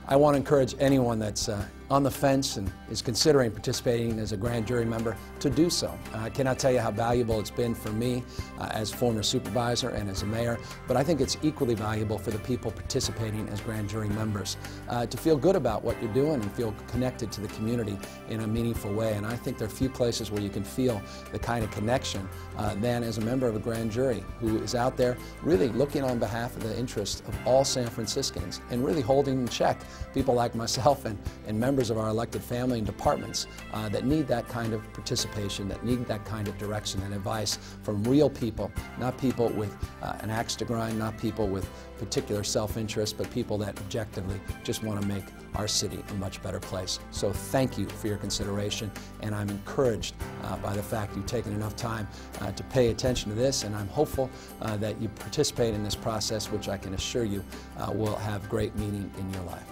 I want to encourage anyone that's on the fence and is considering participating as a grand jury member to do so. I cannot tell you how valuable it's been for me as former supervisor and as a mayor, but I think it's equally valuable for the people participating as grand jury members to feel good about what you're doing and feel connected to the community in a meaningful way. And I think there are few places where you can feel the kind of connection than as a member of a grand jury who is out there really looking on behalf of the interests of all San Franciscans and really holding in check people like myself and members of our elected family and departments that need that kind of participation, that need that kind of direction and advice from real people, not people with an axe to grind, not people with particular self-interest, but people that objectively just want to make our city a much better place. So thank you for your consideration, and I'm encouraged by the fact you've taken enough time to pay attention to this, and I'm hopeful that you participate in this process, which I can assure you will have great meaning in your life.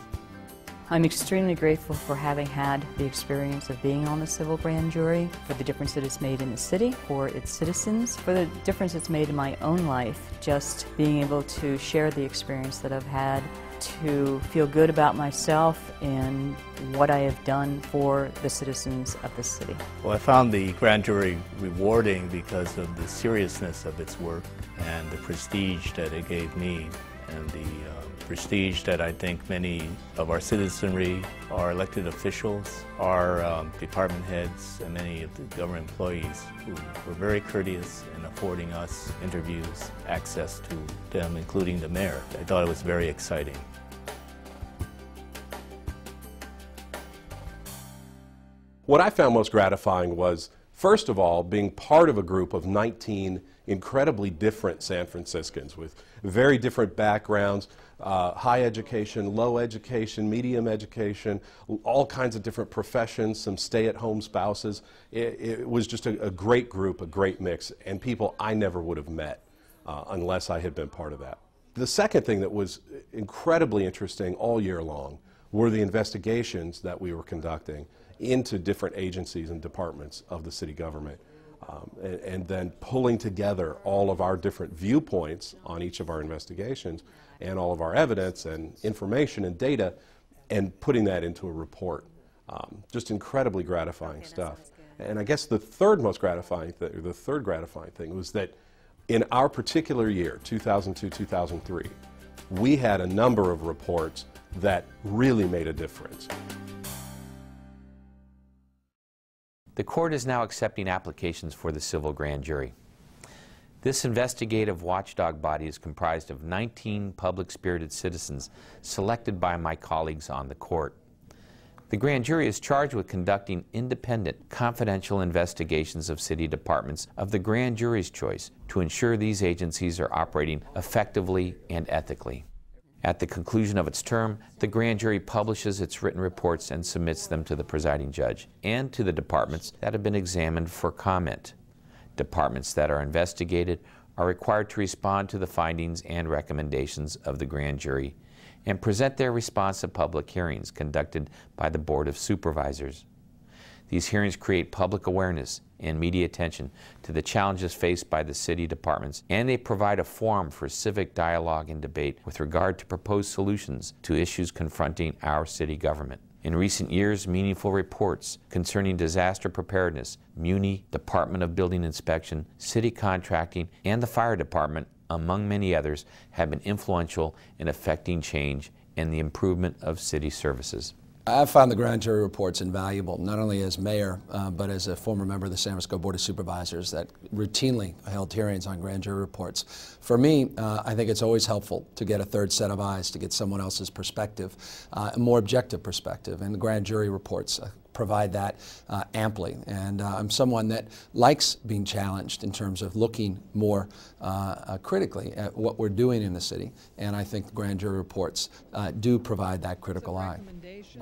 I'm extremely grateful for having had the experience of being on the civil grand jury, for the difference that it's made in the city, for its citizens, for the difference it's made in my own life, just being able to share the experience that I've had, to feel good about myself and what I have done for the citizens of the city. Well, I found the grand jury rewarding because of the seriousness of its work and the prestige that it gave me, and the prestige that I think many of our citizenry, our elected officials, our department heads, and many of the government employees who were very courteous in affording us interviews, access to them, including the mayor. I thought it was very exciting. What I found most gratifying was, first of all, being part of a group of 19 incredibly different San Franciscans with very different backgrounds, high education, low education, medium education, all kinds of different professions, some stay-at-home spouses. It was just a great group, a great mix, and people I never would have met unless I had been part of that. The second thing that was incredibly interesting all year long were the investigations that we were conducting into different agencies and departments of the city government. And then pulling together all of our different viewpoints on each of our investigations and all of our evidence and information and data and putting that into a report. Just incredibly gratifying stuff. And I guess the third gratifying thing was that in our particular year, 2002-2003, we had a number of reports that really made a difference. The court is now accepting applications for the civil grand jury. This investigative watchdog body is comprised of 19 public-spirited citizens selected by my colleagues on the court. The grand jury is charged with conducting independent, confidential investigations of city departments of the grand jury's choice to ensure these agencies are operating effectively and ethically. At the conclusion of its term, the grand jury publishes its written reports and submits them to the presiding judge and to the departments that have been examined for comment. Departments that are investigated are required to respond to the findings and recommendations of the grand jury and present their response at public hearings conducted by the Board of Supervisors. These hearings create public awareness and media attention to the challenges faced by the city departments, and they provide a forum for civic dialogue and debate with regard to proposed solutions to issues confronting our city government. In recent years, meaningful reports concerning disaster preparedness, Muni, Department of Building Inspection, city contracting, and the fire department, among many others, have been influential in affecting change and the improvement of city services. I've found the grand jury reports invaluable, not only as mayor, but as a former member of the San Francisco Board of Supervisors that routinely held hearings on grand jury reports. For me, I think it's always helpful to get a third set of eyes, to get someone else's perspective, a more objective perspective, and the grand jury reports provide that amply. And I'm someone that likes being challenged in terms of looking more critically at what we're doing in the city, and I think the grand jury reports do provide that critical eye.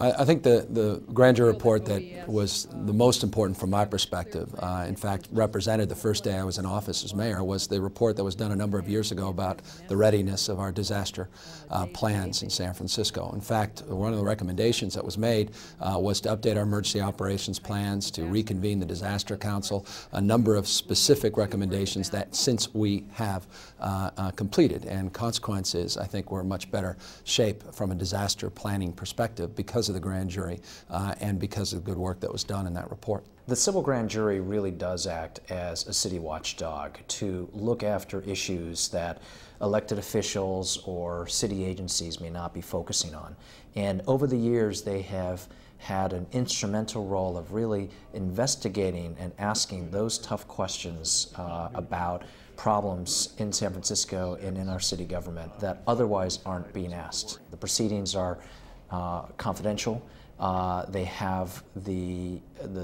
I think the grand jury report that was the most important from my perspective, in fact represented the first day I was in office as mayor, was the report that was done a number of years ago about the readiness of our disaster plans in San Francisco. In fact, one of the recommendations that was made was to update our emergency emergency operations plans, to reconvene the disaster council, a number of specific recommendations that since we have completed. And consequence is, I think we're in much better shape from a disaster planning perspective because of the grand jury and because of the good work that was done in that report. The civil grand jury really does act as a city watchdog to look after issues that elected officials or city agencies may not be focusing on. And over the years, they have had an instrumental role of really investigating and asking those tough questions about problems in San Francisco and in our city government that otherwise aren't being asked. The proceedings are confidential. They have the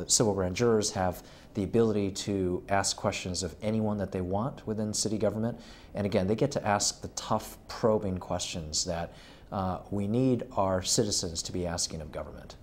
civil grand jurors have the ability to ask questions of anyone that they want within city government. And again, they get to ask the tough, probing questions that we need our citizens to be asking of government.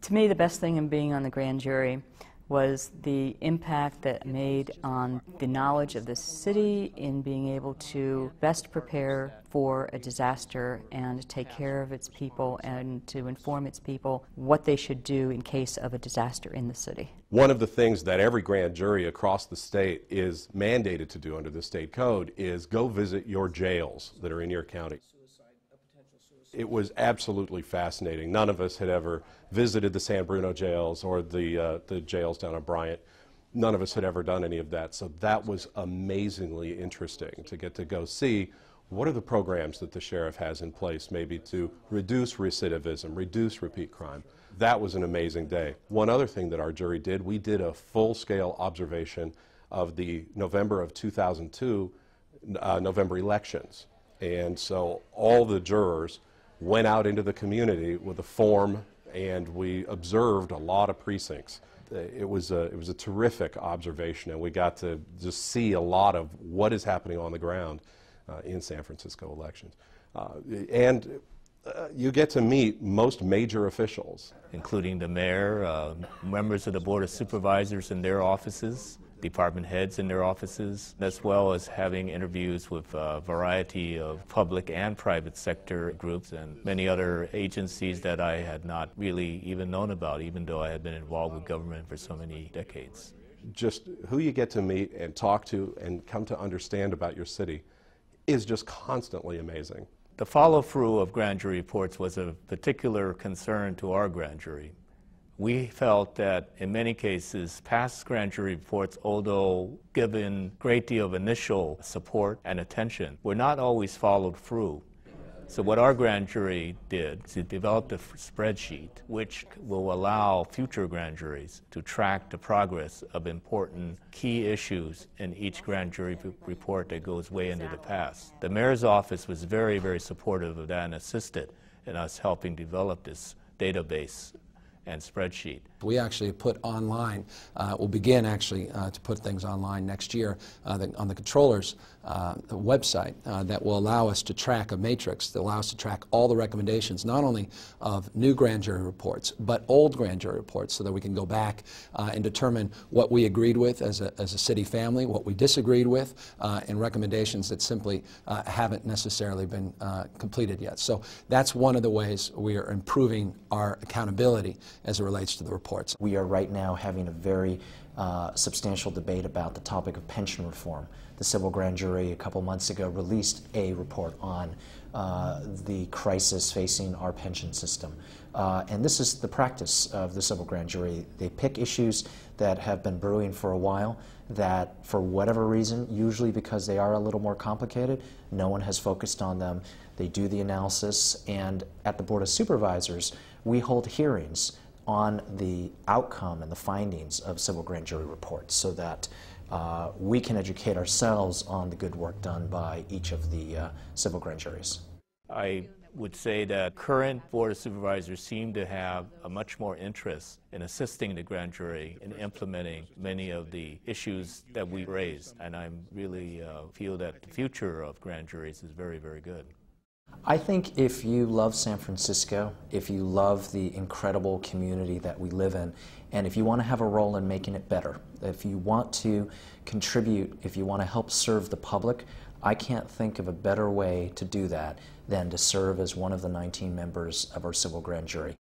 To me, the best thing in being on the grand jury was the impact that it made on the knowledge of the city in being able to best prepare for a disaster and take care of its people and to inform its people what they should do in case of a disaster in the city. One of the things that every grand jury across the state is mandated to do under the state code is go visit your jails that are in your county. It was absolutely fascinating. None of us had ever visited the San Bruno jails or the jails down on Bryant. None of us had ever done any of that. So that was amazingly interesting to get to go see what are the programs that the sheriff has in place maybe to reduce recidivism, reduce repeat crime. That was an amazing day. One other thing that our jury did, we did a full-scale observation of the November of 2002 November elections. And so all the jurors went out into the community with a form, and we observed a lot of precincts. It was a terrific observation, and we got to just see a lot of what is happening on the ground in San Francisco elections. You get to meet most major officials, including the mayor, members of the Board of Supervisors in their offices, department heads in their offices, as well as having interviews with a variety of public and private sector groups and many other agencies that I had not really even known about, even though I had been involved with government for so many decades. Just who you get to meet and talk to and come to understand about your city is just constantly amazing. The follow-through of grand jury reports was a particular concern to our grand jury. We felt that in many cases, past grand jury reports, although given a great deal of initial support and attention, were not always followed through. So what our grand jury did is it developed a spreadsheet which will allow future grand juries to track the progress of important key issues in each grand jury report that goes way into the past. The mayor's office was very, very supportive of that and assisted in us helping develop this database and spreadsheet. We actually put online, we'll begin actually to put things online next year on the controller's website that will allow us to track a matrix that allows us to track all the recommendations, not only of new grand jury reports, but old grand jury reports, so that we can go back and determine what we agreed with as a city family, what we disagreed with, and recommendations that simply haven't necessarily been completed yet. So that's one of the ways we are improving our accountability as it relates to the reports. We are right now having a very substantial debate about the topic of pension reform. The civil grand jury a couple months ago released a report on the crisis facing our pension system. And this is the practice of the civil grand jury. They pick issues that have been brewing for a while that, for whatever reason, usually because they are a little more complicated, no one has focused on them. They do the analysis, and at the Board of Supervisors, we hold hearings on the outcome and the findings of civil grand jury reports so that we can educate ourselves on the good work done by each of the civil grand juries. I would say that current Board of Supervisors seem to have a much more interest in assisting the grand jury in implementing many of the issues that we raised, and I really feel that the future of grand juries is very, very good. I think if you love San Francisco, if you love the incredible community that we live in, and if you want to have a role in making it better, if you want to contribute, if you want to help serve the public, I can't think of a better way to do that than to serve as one of the 19 members of our civil grand jury.